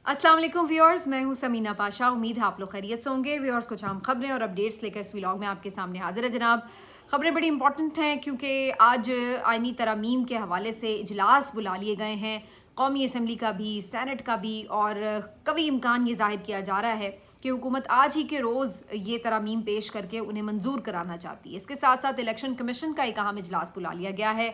अस्सलाम वालेकुम व्यूअर्स, मैं हूं समीना पाशा। उम्मीद है आप लोग खैरियत से होंगे। व्यूअर्स, कुछ अहम खबरें और अपडेट्स लेकर इस व्लॉग में आपके सामने हाजिर है जनाब। खबरें बड़ी इंपॉर्टेंट हैं क्योंकि आज आइनी तरमीम के हवाले से इजलास बुला लिए गए हैं, कौमी असम्बली का भी, सैनेट का भी, और कभी इम्कान ये जाहिर किया जा रहा है कि हुकूमत आज ही के रोज़ ये तरमीम पेश करके उन्हें मंजूर कराना चाहती है। इसके साथ साथ इलेक्शन कमीशन का एक अहम इजलास बुला लिया गया है।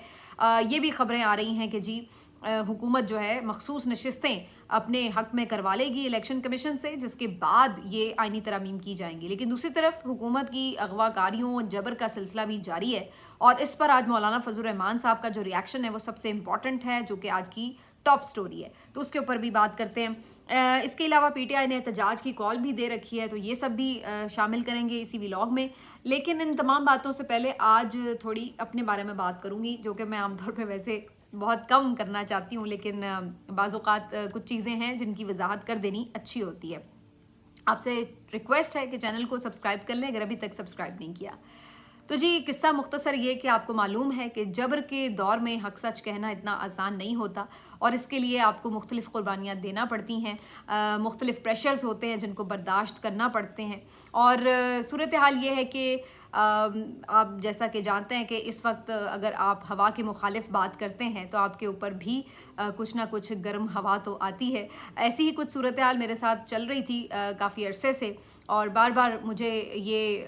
ये भी खबरें आ रही हैं कि जी हुकूमत जो है मखसूस नशिस्तें अपने हक में करवा लेगी इलेक्शन कमीशन से, जिसके बाद ये आइनी तरमीम की जाएंगी। लेकिन दूसरी तरफ हुकूमत की अगवाकारियों और जबर का सिलसिला भी जारी है, और इस पर आज मौलाना फजल रहमान साहब का जो रिएक्शन है वो सबसे इम्पॉर्टेंट है, जो कि आज की टॉप स्टोरी है, तो उसके ऊपर भी बात करते हैं। इसके अलावा पीटीआई ने एहतजाज की कॉल भी दे रखी है, तो ये सब भी शामिल करेंगे इसी व्लॉग में। लेकिन इन तमाम बातों से पहले आज थोड़ी अपने बारे में बात करूँगी, जो कि मैं आमतौर पर वैसे बहुत कम करना चाहती हूँ, लेकिन बाज़-औक़ात कुछ चीज़ें हैं जिनकी वजाहत कर देनी अच्छी होती है। आपसे रिक्वेस्ट है कि चैनल को सब्सक्राइब कर लें अगर अभी तक सब्सक्राइब नहीं किया। तो जी, किस्सा मुख्तसर ये कि आपको मालूम है कि जबर के दौर में हक सच कहना इतना आसान नहीं होता, और इसके लिए आपको मुख्तलिफ़ क़ुरबानियाँ देना पड़ती हैं, मुख्तलिफ़ प्रेशर्स होते हैं जिनको बर्दाश्त करना पड़ते हैं। और सूरत हाल ये है कि आप जैसा कि जानते हैं कि इस वक्त अगर आप हवा के मुखालिफ बात करते हैं तो आपके ऊपर भी कुछ ना कुछ गर्म हवा तो आती है। ऐसी ही कुछ सूरत हाल मेरे साथ चल रही थी काफ़ी अरसे से, और बार बार मुझे ये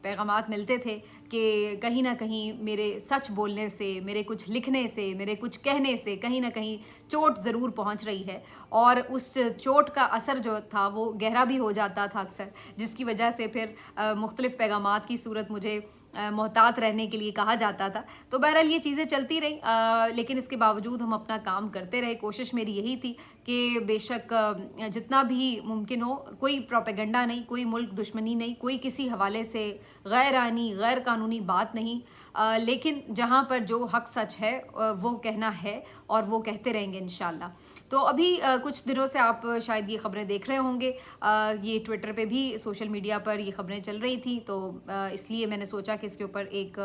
पैगामात मिलते थे कि कहीं ना कहीं मेरे सच बोलने से, मेरे कुछ लिखने से, मेरे कुछ कहने से कहीं ना कहीं चोट ज़रूर पहुंच रही है, और उस चोट का असर जो था वो गहरा भी हो जाता था अक्सर, जिसकी वजह से फिर मुख्तलिफ़ पैगामात की सूरत मुझे मोहतात रहने के लिए कहा जाता था। तो बहरहाल ये चीज़ें चलती रही, लेकिन इसके बावजूद हम अपना काम करते रहे। कोशिश मेरी यही थी कि बेशक जितना भी मुमकिन हो, कोई प्रोपेगेंडा नहीं, कोई मुल्क दुश्मनी नहीं, कोई किसी हवाले से गैर आइनी गैर कानूनी बात नहीं, लेकिन जहाँ पर जो हक सच है वो कहना है, और वो कहते रहेंगे इंशाल्लाह। तो अभी कुछ दिनों से आप शायद ये खबरें देख रहे होंगे, ये ट्विटर पे भी, सोशल मीडिया पर ये खबरें चल रही थी, तो इसलिए मैंने सोचा कि इसके ऊपर एक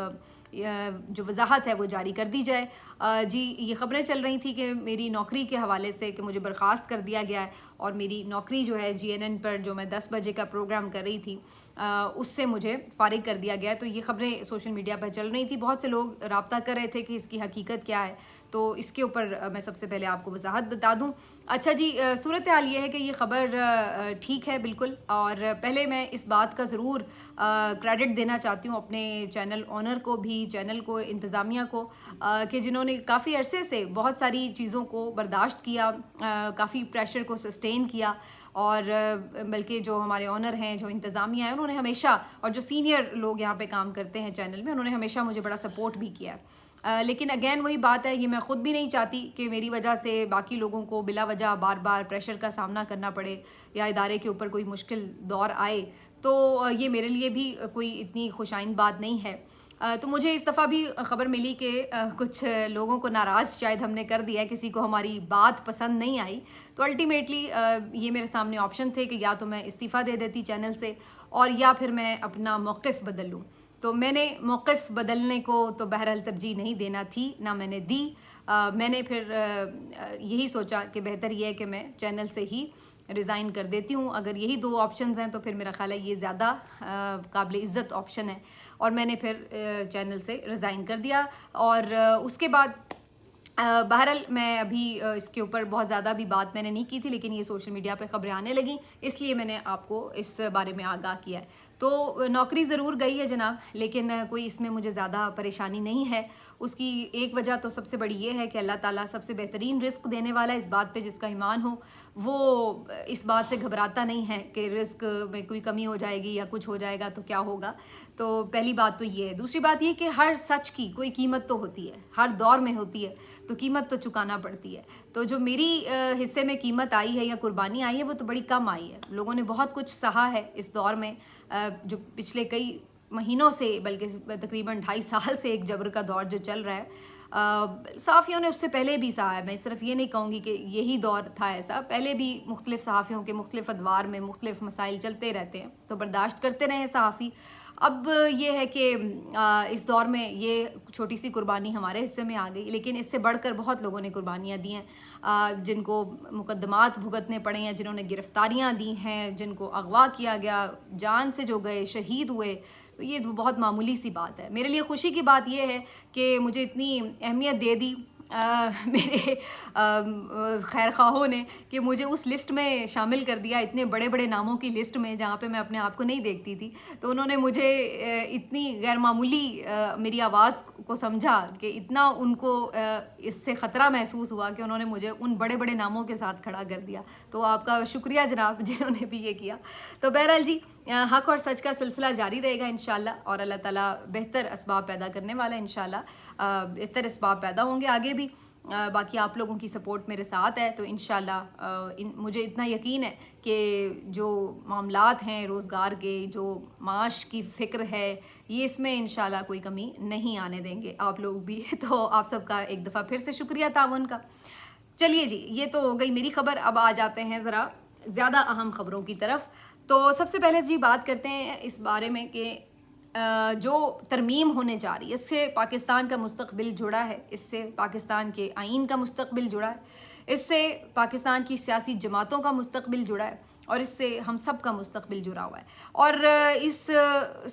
जो वजाहत है वो जारी कर दी जाए। जी, ये खबरें चल रही थी कि मेरी नौकरी के हवाले से कि मुझे बर्खास्त कर दिया गया है, और मेरी नौकरी जो है GNN पर जो मैं 10 बजे का प्रोग्राम कर रही थी उससे मुझे फ़ारिग कर दिया गया है। तो ये खबरें सोशल मीडिया पर चल रही थी, बहुत से लोग रब्ता कर रहे थे कि इसकी हकीकत क्या है, तो इसके ऊपर मैं सबसे पहले आपको वजाहत बता दूं। अच्छा जी, सूरत हाल ये है कि ये ख़बर ठीक है बिल्कुल, और पहले मैं इस बात का ज़रूर क्रेडिट देना चाहती हूँ अपने चैनल ओनर को भी, चैनल को, इंतज़ामिया को, कि जिन्होंने काफ़ी अरसे से बहुत सारी चीज़ों को बर्दाश्त किया, काफ़ी प्रेशर को सस्टेन किया, और बल्कि जो हमारे ओनर हैं, जो इंतज़ामिया है, उन्होंने हमेशा, और जो सीनियर लोग यहाँ पे काम करते हैं चैनल में, उन्होंने हमेशा मुझे बड़ा सपोर्ट भी किया है। लेकिन अगेन वही बात है, ये मैं ख़ुद भी नहीं चाहती कि मेरी वजह से बाकी लोगों को बिला वजह बार बार प्रेशर का सामना करना पड़े, या इदारे के ऊपर कोई मुश्किल दौर आए, तो ये मेरे लिए भी कोई इतनी खुशाइन बात नहीं है। तो मुझे इस दफ़ा भी ख़बर मिली कि कुछ लोगों को नाराज़ शायद हमने कर दिया, किसी को हमारी बात पसंद नहीं आई। तो अल्टीमेटली ये मेरे सामने ऑप्शन थे कि या तो मैं इस्तीफ़ा दे देती चैनल से, और या फिर मैं अपना मौक़िफ़ बदल लूँ। तो मैंने मौक़िफ़ बदलने को तो बहरहाल तरजीह नहीं देना थी, ना मैंने दी। मैंने फिर यही सोचा कि बेहतर ये है कि मैं चैनल से ही रिज़ाइन कर देती हूँ। अगर यही दो ऑप्शंस हैं तो फिर मेरा ख़्याल है ये ज़्यादा काबिल इज़्ज़त ऑप्शन है, और मैंने फिर चैनल से रिज़ाइन कर दिया। और उसके बाद बहरहाल मैं अभी इसके ऊपर बहुत ज़्यादा भी बात मैंने नहीं की थी, लेकिन ये सोशल मीडिया पे ख़बरें आने लगी, इसलिए मैंने आपको इस बारे में आगाह किया है। तो नौकरी ज़रूर गई है जनाब, लेकिन कोई इसमें मुझे ज़्यादा परेशानी नहीं है। उसकी एक वजह तो सबसे बड़ी ये है कि अल्लाह ताला सबसे बेहतरीन रिज़्क देने वाला है। इस बात पे जिसका ईमान हो वो इस बात से घबराता नहीं है कि रिज़्क में कोई कमी हो जाएगी या कुछ हो जाएगा तो क्या होगा। तो पहली बात तो ये है। दूसरी बात ये कि हर सच की कोई कीमत तो होती है, हर दौर में होती है, तो कीमत तो चुकाना पड़ती है। तो जो मेरी हिस्से में कीमत आई है या कुर्बानी आई है वो तो बड़ी कम आई है। लोगों ने बहुत कुछ सहा है इस दौर में, जो पिछले कई महीनों से, बल्कि तकरीबन 2.5 साल से एक जबर का दौर जो चल रहा है, صحافیوں نے اس سے پہلے بھی سہا ہے، میں صرف یہ نہیں کہوں گی کہ یہی دور تھا ایسا، پہلے بھی مختلف صحافیوں کے مختلف ادوار میں مختلف مسائل چلتے رہتے ہیں تو برداشت کرتے رہے ہیں صحافی۔ اب یہ ہے کہ اس دور میں یہ چھوٹی سی قربانی ہمارے حصے میں آ گئی، لیکن اس سے بڑھ کر بہت لوگوں نے قربانیاں دی ہیں، جن کو مقدمات بھگتنے پڑے ہیں، جنہوں نے گرفتاریاں دی ہیں، جن کو اغوا کیا گیا، جان سے جو گئے، شہید ہوئے، تو یہ بہت معمولی سی بات ہے۔ میرے لیے خوشی کی بات یہ ہے کہ مجھے اتنی اہمیت دے دی میرے خیر خواہوں نے کہ مجھے اس لسٹ میں شامل کر دیا، اتنے بڑے بڑے ناموں کی لسٹ میں جہاں پہ میں اپنے آپ کو نہیں دیکھتی تھی، تو انہوں نے مجھے اتنی غیر معمولی میری آواز کو سمجھا کہ اتنا ان کو اس سے خطرہ محسوس ہوا کہ انہوں نے مجھے ان بڑے بڑے ناموں کے ساتھ کھڑا کر دیا۔ تو آپ کا شکریہ جناب جنہوں نے بھی یہ کیا۔ تو بہرحال جی، حق اور سچ کا سلسلہ جاری رہے گا انشاءاللہ، اور اللہ تعالیٰ بہتر اسباب پیدا کرنے والا ہے انشاءاللہ، بہتر اسباب پیدا ہوں گے آگے بھی۔ باقی آپ لوگوں کی سپورٹ میرے ساتھ ہے تو انشاءاللہ مجھے اتنا یقین ہے کہ جو معاملات ہیں روزگار کے، جو معاش کی فکر ہے، یہ اس میں انشاءاللہ کوئی کمی نہیں آنے دیں گے آپ لوگ بھی۔ تو آپ سب کا ایک دفعہ پھر سے شکریہ تعاون کا۔ چلیے جی، یہ تو ہو گئی میری خبر، اب آ جاتے ہیں ذرا زیادہ اہم خبروں کی طرف۔ تو سب سے پہلے جی بات کرتے ہیں اس بارے میں کہ جو ترمیم ہونے جا رہی ہے، اس سے پاکستان کا مستقبل جڑا ہے، اس سے پاکستان کے آئین کا مستقبل جڑا ہے، اس سے پاکستان کی سیاسی جماعتوں کا مستقبل جڑا ہے، اور اس سے ہم سب کا مستقبل جڑا ہوا ہے۔ اور اس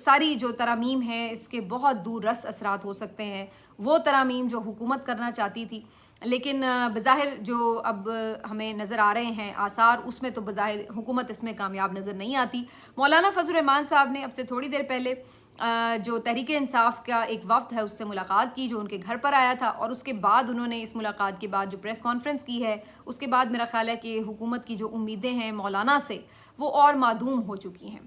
ساری جو ترامیم ہے اس کے بہت دور رس اثرات ہو سکتے ہیں، وہ ترامیم جو حکومت کرنا چاہتی تھی، لیکن بظاہر جو اب ہمیں نظر آ رہے ہیں آثار، اس میں تو بظاہر حکومت اس میں کامیاب نظر نہیں آتی۔ مولانا فضل الرحمان صاحب نے اب سے تھوڑی دیر پہلے جو تحریک انصاف کا ایک وفد ہے اس سے ملاقات کی، جو ان کے گھر پر آیا تھا، اور اس کے بعد انہوں نے اس ملاقات کے بعد جو پریس کانفرنس کی ہے، اس کے بعد میرا خیال ہے کہ حکومت کی جو امیدیں ہیں مولانا سے وہ اور معدوم ہو چکی ہیں۔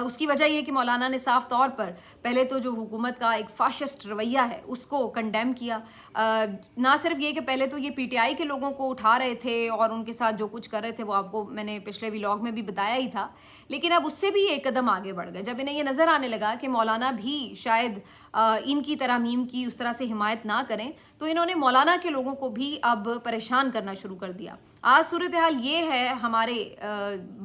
اس کی وجہ یہ کہ مولانا نے صاف طور پر پہلے تو جو حکومت کا ایک فاشسٹ رویہ ہے اس کو کنڈیم کیا، نہ صرف یہ کہ پہلے تو یہ پی ٹی آئی کے لوگوں کو اٹھا رہے تھے اور ان کے ساتھ جو کچھ کر رہے تھے وہ آپ کو میں نے پچھلے ویلاگ میں بھی بتایا ہی تھا، لیکن اب اس سے بھی ایک قدم آگے بڑھ گئے جب انہیں یہ نظر آنے لگا کہ مولانا بھی شاید ان کی ترامیم کی اس طرح سے حمایت نہ کریں، تو انہوں نے مولانا کے لوگوں کو بھی اب پریشان کرنا شروع کر دیا۔ آج صورتحال یہ ہے ہمارے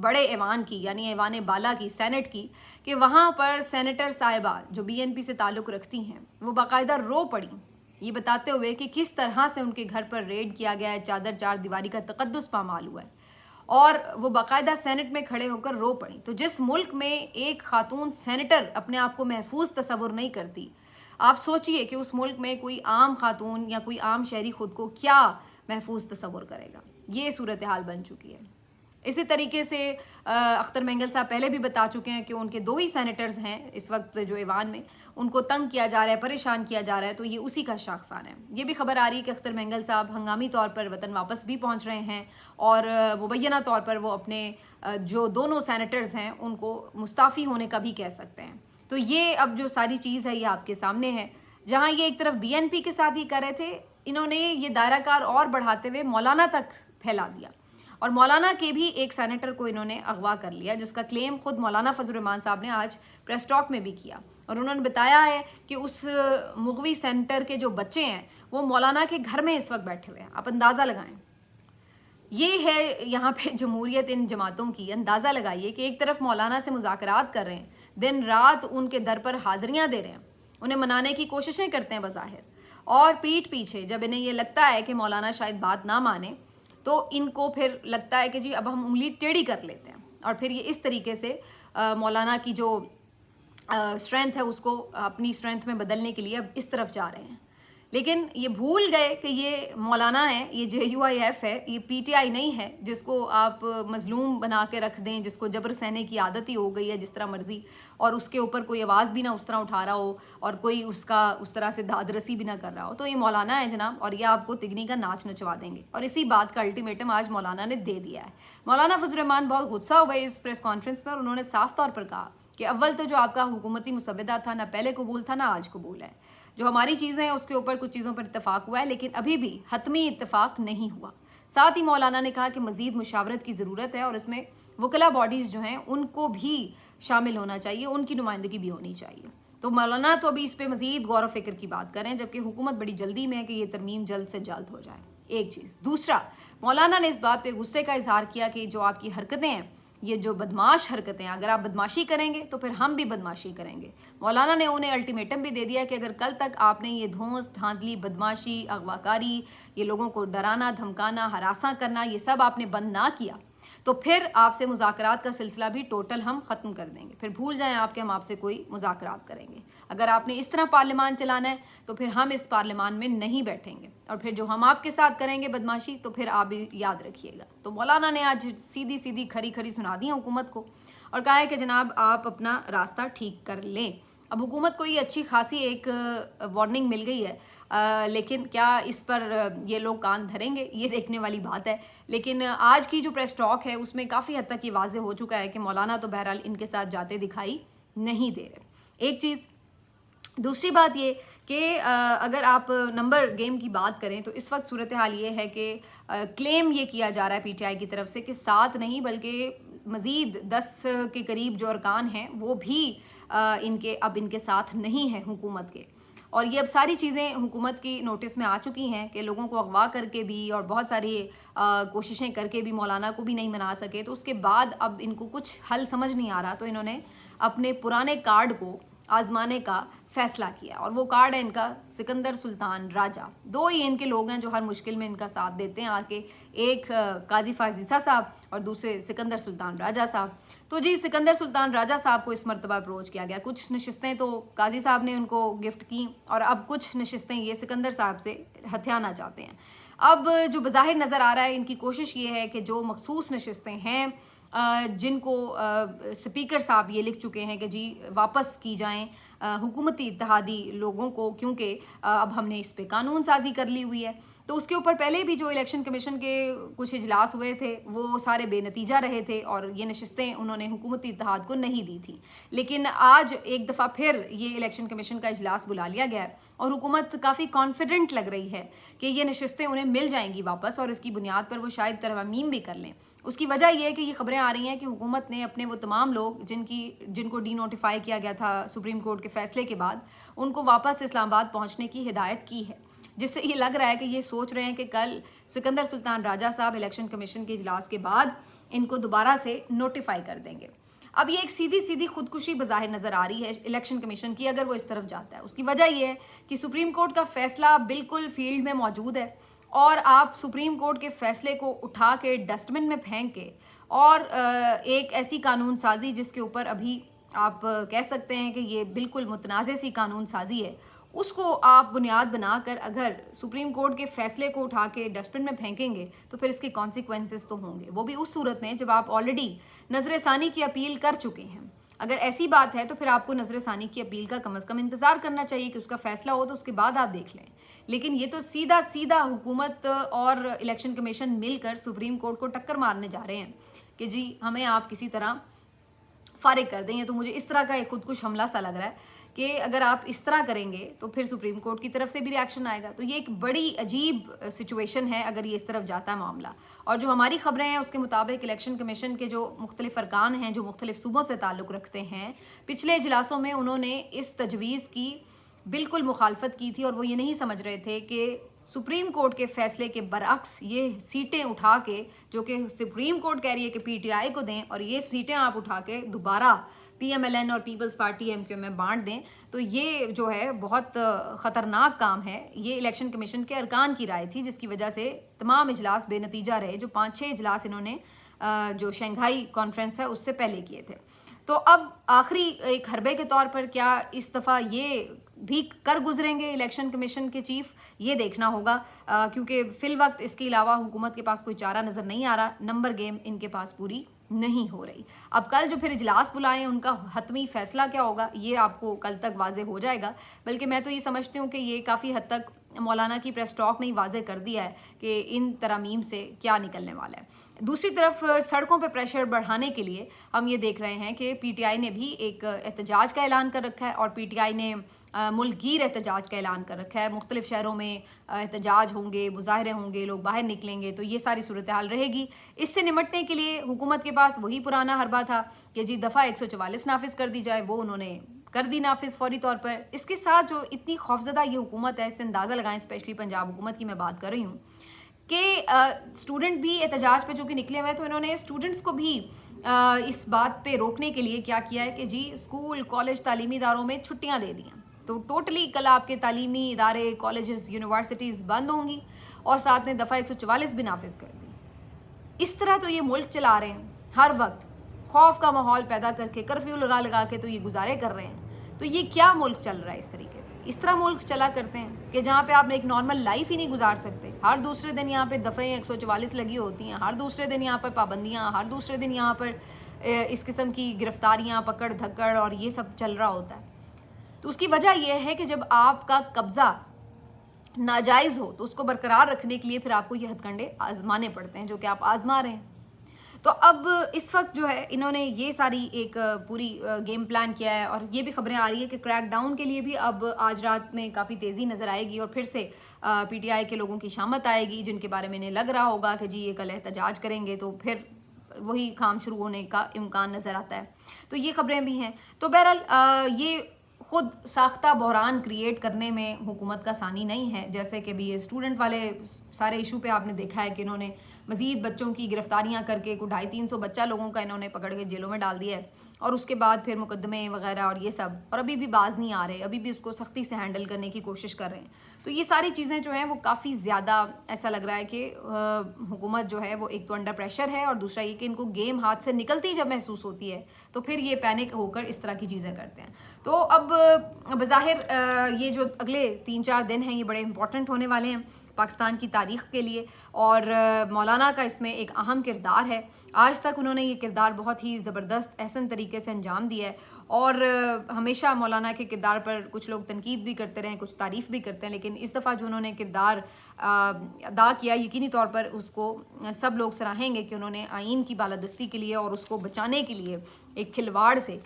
بڑے ایوان کی، یعنی ایوان بالا کی، سینٹ کی، کہ وہاں پر سینیٹر صاحبہ جو بی این پی سے تعلق رکھتی ہیں وہ باقاعدہ رو پڑی یہ بتاتے ہوئے کہ کس طرح سے ان کے گھر پر ریڈ کیا گیا ہے، چادر چار دیواری کا تقدس پامال ہوا ہے، اور وہ باقاعدہ سینٹ میں کھڑے ہو کر رو پڑی۔ تو جس ملک میں ایک خاتون سینیٹر اپنے آپ کو محفوظ تصور نہیں کرتی، آپ سوچئے کہ اس ملک میں کوئی عام خاتون یا کوئی عام شہری خود کو کیا محفوظ تصور کرے گا۔ یہ صورتحال بن چکی ہے۔ اسی طریقے سے اختر مینگل صاحب پہلے بھی بتا چکے ہیں کہ ان کے 2 ہی سینیٹرز ہیں اس وقت جو ایوان میں، ان کو تنگ کیا جا رہا ہے، پریشان کیا جا رہا ہے، تو یہ اسی کا شاخسان ہے۔ یہ بھی خبر آ رہی ہے کہ اختر مینگل صاحب ہنگامی طور پر وطن واپس بھی پہنچ رہے ہیں، اور مبینہ طور پر وہ اپنے جو دونوں سینیٹرز ہیں ان کو مستعفی ہونے کا بھی کہہ سکتے ہیں۔ تو یہ اب جو ساری چیز ہے یہ آپ کے سامنے ہے۔ جہاں یہ ایک طرف بی این پی کے ساتھ ہی کر رہے تھے، انہوں نے یہ دائرہ کار اور بڑھاتے ہوئے مولانا تک پھیلا دیا، اور مولانا کے بھی ایک سینیٹر کو انہوں نے اغوا کر لیا، جس کا کلیم خود مولانا فضل الرحمان صاحب نے آج پریس ٹاک میں بھی کیا، اور انہوں نے بتایا ہے کہ اس مغوی سینٹر کے جو بچے ہیں وہ مولانا کے گھر میں اس وقت بیٹھے ہوئے ہیں۔ آپ اندازہ لگائیں، یہ ہے یہاں پہ جمہوریت ان جماعتوں کی۔ اندازہ لگائیے کہ ایک طرف مولانا سے مذاکرات کر رہے ہیں، دن رات ان کے در پر حاضریاں دے رہے ہیں، انہیں منانے کی کوششیں کرتے ہیں بظاہر، اور پیٹھ پیچھے جب انہیں یہ لگتا ہے کہ مولانا شاید بات نہ مانے تو ان کو پھر لگتا ہے کہ جی اب ہم انگلی ٹیڑھی کر لیتے ہیں، اور پھر یہ اس طریقے سے مولانا کی جو اسٹرینتھ ہے اس کو اپنی اسٹرینتھ میں بدلنے کے لیے اب اس طرف جا رہے ہیں۔ لیکن یہ بھول گئے کہ یہ مولانا ہے، یہ جے یو آئی ایف ہے، یہ پی ٹی آئی نہیں ہے جس کو آپ مظلوم بنا کے رکھ دیں، جس کو جبر سہنے کی عادت ہی ہو گئی ہے جس طرح مرضی، اور اس کے اوپر کوئی آواز بھی نہ اس طرح اٹھا رہا ہو اور کوئی اس کا اس طرح سے داد رسی بھی نہ کر رہا ہو۔ تو یہ مولانا ہے جناب، اور یہ آپ کو تگنی کا ناچ نچوا دیں گے، اور اسی بات کا الٹیمیٹم آج مولانا نے دے دیا ہے۔ مولانا فضل الرحمان بہت غصہ ہوئے اس پریس کانفرنس میں، اور انہوں نے صاف طور پر کہا کہ اول تو جو آپ کا حکومتی مسودہ تھا نہ پہلے قبول تھا نہ آج قبول ہے، جو ہماری چیزیں ہیں اس کے اوپر کچھ چیزوں پر اتفاق ہوا ہے، لیکن ابھی بھی حتمی اتفاق نہیں ہوا۔ साथ ही मौलाना ने कहा कि मज़ीद मुशावरत की ज़रूरत है और इसमें वकला बॉडीज़ जो हैं उनको भी शामिल होना चाहिए, उनकी नुमाइंदगी भी होनी चाहिए। तो मौलाना तो अभी इस पर मज़ीद गौर व फिक्र की बात करें, जबकि हुकूमत बड़ी जल्दी में है कि ये तरमीम जल्द से जल्द हो जाए। एक चीज़। दूसरा, मौलाना ने इस बात पे गुस्से का इजहार किया कि जो आपकी हरकतें हैं, ये जो बदमाश हरकतें हैं, अगर आप बदमाशी करेंगे तो फिर हम भी बदमाशी करेंगे। मौलाना ने उन्हें अल्टीमेटम भी दे दिया कि अगर कल तक आपने ये धौंस, धांधली, बदमाशी, अगवाकारी, ये लोगों को डराना, धमकाना, हरासा करना, ये सब आपने बंद ना किया तो फिर आपसे मुज़ाकरात का सिलसिला भी टोटल हम ख़त्म कर देंगे। फिर भूल जाएं आपके, हम आपसे कोई मुज़ाकरात करेंगे। अगर आपने इस तरह पार्लियामान चलाना है तो फिर हम इस पार्लियामान में नहीं बैठेंगे, और फिर जो हम आपके साथ करेंगे बदमाशी तो फिर आप भी याद रखिएगा। तो मौलाना ने आज सीधी सीधी खरी खरी सुना दी हुकूमत को और कहा है कि जनाब आप अपना रास्ता ठीक कर लें। अब हुकूमत को ये अच्छी खासी एक वार्निंग मिल गई है, लेकिन क्या इस पर ये लोग कान धरेंगे, ये देखने वाली बात है। लेकिन आज की जो प्रेस टॉक है उसमें काफ़ी हद तक ये वाज़ेह हो चुका है कि मौलाना तो बहरहाल इनके साथ जाते दिखाई नहीं दे रहे। एक चीज़। दूसरी बात ये कि अगर आप नंबर गेम की बात करें तो इस वक्त सूरत हाल ये है कि क्लेम ये किया जा रहा है पीटीआई की तरफ से कि 7 नहीं बल्कि मज़ीद 10 के करीब जो अरकान हैं वो भी इनके साथ नहीं है हुकूमत के। और ये अब सारी चीज़ें हुकूमत की नोटिस में आ चुकी हैं कि लोगों को अगवा करके भी और बहुत सारी कोशिशें करके भी मौलाना को भी नहीं मना सके। तो उसके बाद अब इनको कुछ हल समझ नहीं आ रहा, तो इन्होंने अपने पुराने कार्ड को आजमाने का फ़ैसला किया, और वो कार्ड है इनका सिकंदर सुल्तान राजा। 2 ही इनके लोग हैं जो हर मुश्किल में इनका साथ देते हैं आके, एक काजी फाजिसा साहब और दूसरे सिकंदर सुल्तान राजा साहब। तो जी सिकंदर सुल्तान राजा साहब को इस मरतबा अप्रोच किया गया। कुछ नशिस्तें तो काजी साहब ने उनको गिफ्ट की और अब कुछ नशिस्तें ये सिकंदर साहब से हथियाना चाहते हैं। अब जो बज़ाहिर नज़र आ रहा है इनकी कोशिश ये है कि जो मखसूस नशिस्तें हैं जिनको स्पीकर साहब ये लिख चुके हैं कि जी वापस की जाएं हुकूमती इत्तेहादी लोगों को, क्योंकि अब हमने इस पे कानून साजी कर ली हुई है। तो उसके ऊपर पहले भी जो इलेक्शन कमीशन के कुछ इजलास हुए थे वो सारे बेनतीजा रहे थे और ये नशिस्तें उन्होंने हुकूमती इत्तेहाद को नहीं दी थी। लेकिन आज एक दफ़ा फिर ये इलेक्शन कमीशन का इजलास बुला लिया गया है और हुकूमत काफ़ी कॉन्फिडेंट लग रही है कि ये नशिस्तें उन्हें मिल जाएंगी वापस, और इसकी बुनियाद पर वो शायद तरमीम भी कर लें। उसकी वजह यह है कि ये खबरें आ रही हैं कि हुकूमत ने अपने वो तमाम लोग जिनको डी नोटिफाई किया गया था सुप्रीम कोर्ट के फैसले के बाद, उनको वापस इस्लामाबाद पहुंचने की हिदायत की है, जिससे ये लग रहा है कि ये सोच रहे हैं कि कल सिकंदर सुल्तान राजा साहब इलेक्शन कमीशन के इजलास के बाद इनको दोबारा से नोटिफाई कर देंगे। अब ये एक सीधी सीधी खुदकुशी बज़ाहिर नज़र आ रही है इलेक्शन कमीशन की अगर वो इस तरफ जाता है। उसकी वजह ये है कि सुप्रीम कोर्ट का फैसला बिल्कुल फील्ड में मौजूद है और आप सुप्रीम कोर्ट के फैसले को उठा के डस्टबिन में फेंक के और एक ऐसी कानून साजी जिसके ऊपर अभी आप कह सकते हैं कि ये बिल्कुल मुतनाज़े सी कानून साजी है, उसको आप बुनियाद बनाकर अगर सुप्रीम कोर्ट के फैसले को उठा के डस्टबिन में फेंकेंगे तो फिर इसके कॉन्सिक्वेंसेस तो होंगे, वो भी उस सूरत में जब आप ऑलरेडी नजर सानी की अपील कर चुके हैं। अगर ऐसी बात है तो फिर आपको नजर सानी की अपील का कम से कम इंतज़ार करना चाहिए कि उसका फैसला हो तो उसके बाद आप देख लें। लेकिन ये तो सीधा सीधा हुकूमत और इलेक्शन कमीशन मिलकर सुप्रीम कोर्ट को टक्कर मारने जा रहे हैं कि जी हमें आप किसी तरह फारिग कर दें। तो मुझे इस तरह का एक खुदकुश हमला सा लग रहा है कि अगर आप इस तरह करेंगे तो फिर सुप्रीम कोर्ट की तरफ से भी रिएक्शन आएगा। तो ये एक बड़ी अजीब सिचुएशन है अगर ये इस तरफ जाता है मामला। और जो हमारी खबरें हैं उसके मुताबिक इलेक्शन कमीशन के जो मुख्तलिफ अरकान हैं जो मुख्तलिफ सूबों से ताल्लुक़ रखते हैं, पिछले इजलासों में उन्होंने इस तजवीज़ की बिल्कुल मुखालफत की थी और वो ये नहीं समझ रहे थे कि सुप्रीम कोर्ट के फैसले के बरअक्स ये सीटें उठा के, जो कि सुप्रीम कोर्ट कह रही है कि पीटीआई को दें, और ये सीटें आप उठा के दोबारा पीएमएलएन और पीपल्स पार्टी एमक्यू में बांट दें, तो ये जो है बहुत ख़तरनाक काम है। ये इलेक्शन कमीशन के अरकान की राय थी जिसकी वजह से तमाम इजलास बेनतीजा रहे, जो 5-6 इजलास इन्होंने जो शंघाई कॉन्फ्रेंस है उससे पहले किए थे। तो अब आखिरी एक हरबे के तौर पर क्या इस दफ़ा ये भी कर गुजरेंगे इलेक्शन कमीशन के चीफ, ये देखना होगा, क्योंकि फिल वक्त इसके अलावा हुकूमत के पास कोई चारा नज़र नहीं आ रहा। नंबर गेम इनके पास पूरी नहीं हो रही। अब कल जो फिर इजलास बुलाएं उनका हतमी फैसला क्या होगा ये आपको कल तक वाजे हो जाएगा। बल्कि मैं तो ये समझती हूँ कि ये काफ़ी हद तक مولانا کی پریس ٹاک نے ہی واضح کر دیا ہے کہ ان ترامیم سے کیا نکلنے والا ہے۔ دوسری طرف سڑکوں پہ پریشر بڑھانے کے لیے ہم یہ دیکھ رہے ہیں کہ پی ٹی آئی نے بھی ایک احتجاج کا اعلان کر رکھا ہے، اور پی ٹی آئی نے ملک گیر احتجاج کا اعلان کر رکھا ہے۔ مختلف شہروں میں احتجاج ہوں گے، مظاہرے ہوں گے، لوگ باہر نکلیں گے، تو یہ ساری صورتحال رہے گی۔ اس سے نمٹنے کے لیے حکومت کے پاس وہی پرانا حربہ تھا کہ جی دفعہ 144 نافذ کر دی جائے، وہ انہوں نے کر دی نافذ فوری طور پر۔ اس کے ساتھ جو اتنی خوفزدہ یہ حکومت ہے، اس سے اندازہ لگائیں، اسپیشلی پنجاب حکومت کی میں بات کر رہی ہوں، کہ اسٹوڈنٹ بھی احتجاج پہ جو کہ نکلے ہوئے، تو انہوں نے اسٹوڈنٹس کو بھی اس بات پہ روکنے کے لیے کیا کیا ہے کہ جی اسکول، کالج، تعلیمی اداروں میں چھٹیاں دے دی ہیں، تو ٹوٹلی کل آپ کے تعلیمی ادارے، کالجز، یونیورسٹیز بند ہوں گی، اور ساتھ میں دفعہ 144 بھی نافذ کر دی۔ اس طرح تو یہ ملک چلا رہے ہیں، ہر وقت خوف کا ماحول پیدا کر کے، کرفیو لگا کے تو یہ گزارے کر رہے ہیں۔ تو یہ کیا ملک چل رہا ہے اس طریقے سے؟ اس طرح ملک چلا کرتے ہیں کہ جہاں پہ آپ ایک نارمل لائف ہی نہیں گزار سکتے۔ ہر دوسرے دن یہاں پہ دفعہ 144 لگی ہوتی ہیں، ہر دوسرے دن یہاں پر پابندیاں، ہر دوسرے دن یہاں پر اس قسم کی گرفتاریاں، پکڑ دھکڑ اور یہ سب چل رہا ہوتا ہے۔ تو اس کی وجہ یہ ہے کہ جب آپ کا قبضہ ناجائز ہو تو اس کو برقرار رکھنے کے لیے پھر آپ کو یہ ہتھ کنڈے آزمانے پڑتے ہیں، جو کہ آپ آزما رہے ہیں۔ تو اب اس وقت جو ہے انہوں نے یہ ساری ایک پوری گیم پلان کیا ہے، اور یہ بھی خبریں آ رہی ہے کہ کریک ڈاؤن کے لیے بھی اب آج رات میں کافی تیزی نظر آئے گی، اور پھر سے پی ٹی آئی کے لوگوں کی شامت آئے گی، جن کے بارے میں انہیں لگ رہا ہوگا کہ جی یہ کل احتجاج کریں گے، تو پھر وہی کام شروع ہونے کا امکان نظر آتا ہے۔ تو یہ خبریں بھی ہیں۔ تو بہرحال یہ خود ساختہ بحران کریٹ کرنے میں حکومت کا ثانی نہیں ہے، جیسے کہ بھی یہ اسٹوڈنٹ والے سارے ایشو پہ آپ نے دیکھا ہے کہ انہوں نے مزید بچوں کی گرفتاریاں کر کے 250-300 بچہ لوگوں کا انہوں نے پکڑ کے جیلوں میں ڈال دیا ہے، اور اس کے بعد پھر مقدمے وغیرہ اور یہ سب، اور ابھی بھی باز نہیں آ رہے، ابھی بھی اس کو سختی سے ہینڈل کرنے کی کوشش کر رہے ہیں۔ تو یہ ساری چیزیں جو ہیں وہ کافی زیادہ ایسا لگ رہا ہے کہ حکومت جو ہے وہ ایک تو انڈر پریشر ہے، اور دوسرا یہ کہ ان کو گیم ہاتھ سے نکلتی جب محسوس ہوتی ہے تو پھر یہ پینک ہو کر اس طرح کی چیزیں کرتے ہیں۔ تو اب بظاہر یہ جو اگلے 3-4 دن ہیں یہ بڑے امپورٹنٹ ہونے والے ہیں پاکستان کی تاریخ کے لیے، اور مولانا کا اس میں ایک اہم کردار ہے۔ آج تک انہوں نے یہ کردار بہت ہی زبردست احسن طریقے سے انجام دیا ہے، اور ہمیشہ مولانا کے کردار پر کچھ لوگ تنقید بھی کرتے رہے ہیں، کچھ تعریف بھی کرتے ہیں، لیکن اس دفعہ جو انہوں نے کردار ادا کیا، یقینی طور پر اس کو سب لوگ سراہیں گے کہ انہوں نے آئین کی بالادستی کے لیے اور اس کو بچانے کے لیے ایک کھلواڑ سے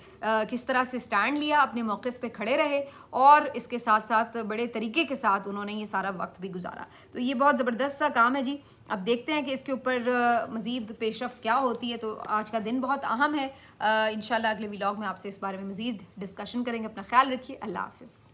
کس طرح سے سٹینڈ لیا، اپنے موقف پہ کھڑے رہے، اور اس کے ساتھ ساتھ بڑے طریقے کے ساتھ انہوں نے یہ سارا وقت بھی گزارا۔ تو یہ بہت زبردست سا کام ہے جی۔ اب دیکھتے ہیں کہ اس کے اوپر مزید پیش رفت کیا ہوتی ہے۔ تو آج کا دن بہت اہم ہے، انشاءاللہ اگلے ولاگ میں آپ سے اس بارے میں مزید ڈسکشن کریں گے۔ اپنا خیال رکھیے، اللہ حافظ۔